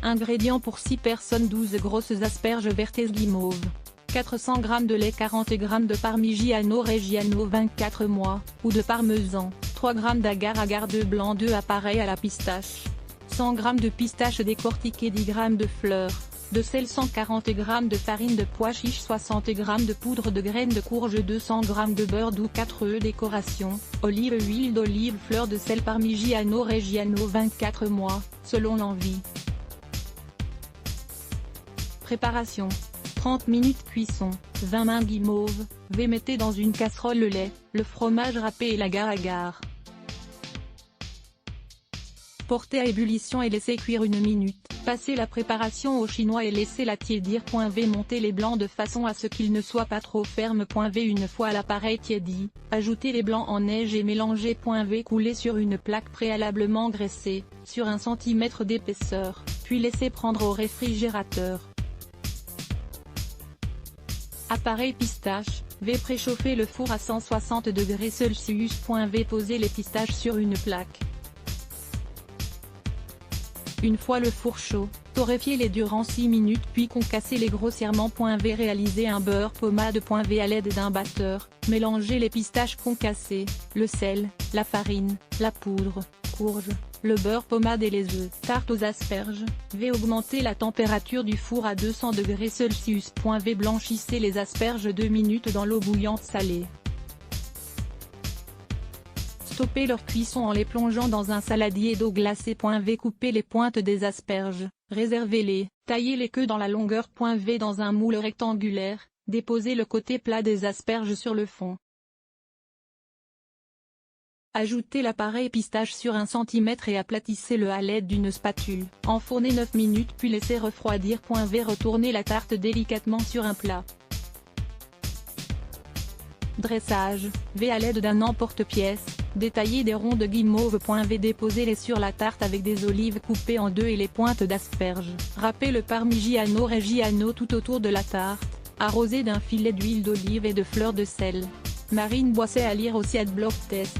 Ingrédients pour 6 personnes: 12 grosses asperges vertes guimauve, 400 g de lait, 40 g de Parmigiano Reggiano 24 mois, ou de parmesan, 3 g d'agar-agar de blanc, 2 appareils à la pistache, 100 g de pistaches décortiquées, 10 g de fleurs, de sel, 140 g de farine de pois chiche, 60 g de poudre de graines de courge, 200 g de beurre doux, 4 œufs. Décoration: olive, huile d'olive, fleur de sel, Parmigiano Reggiano 24 mois, selon l'envie. Préparation: 30 minutes cuisson, 20 mains guimauve, mettez dans une casserole le lait, le fromage râpé et l'agar-agar. Portez à ébullition et laissez cuire 1 minute. Passez la préparation au chinois et laissez-la tiédir. Montez les blancs de façon à ce qu'ils ne soient pas trop fermes. Une fois l'appareil tiédi, ajoutez les blancs en neige et mélangez. Coulez sur une plaque préalablement graissée, sur 1 cm d'épaisseur, puis laissez prendre au réfrigérateur. Appareil pistache, préchauffer le four à 160 degrés Celsius. Posez les pistaches sur une plaque. Une fois le four chaud, torréfiez-les durant 6 minutes puis concassez-les grossièrement. Réalisez un beurre pommade. À l'aide d'un batteur, mélangez les pistaches concassées, le sel, la farine, la poudre, courge, le beurre pommade et les œufs. Tarte aux asperges, augmentez la température du four à 200 degrés Celsius. Blanchissez les asperges 2 minutes dans l'eau bouillante salée. Stoppez leur cuisson en les plongeant dans un saladier d'eau glacée. Coupez les pointes des asperges, réservez-les, taillez les queues dans la longueur. Dans un moule rectangulaire, déposez le côté plat des asperges sur le fond. Ajoutez l'appareil pistache sur 1 cm et aplatissez-le à l'aide d'une spatule. Enfournez 9 minutes puis laissez refroidir. Retournez la tarte délicatement sur un plat. Dressage, à l'aide d'un emporte-pièce, détaillez des ronds de guimauve. Déposez-les sur la tarte avec des olives coupées en deux et les pointes d'asperges. Râpez le Parmigiano Reggiano tout autour de la tarte, arrosé d'un filet d'huile d'olive et de fleurs de sel. Marine Boisset à lire aussi @blogtest.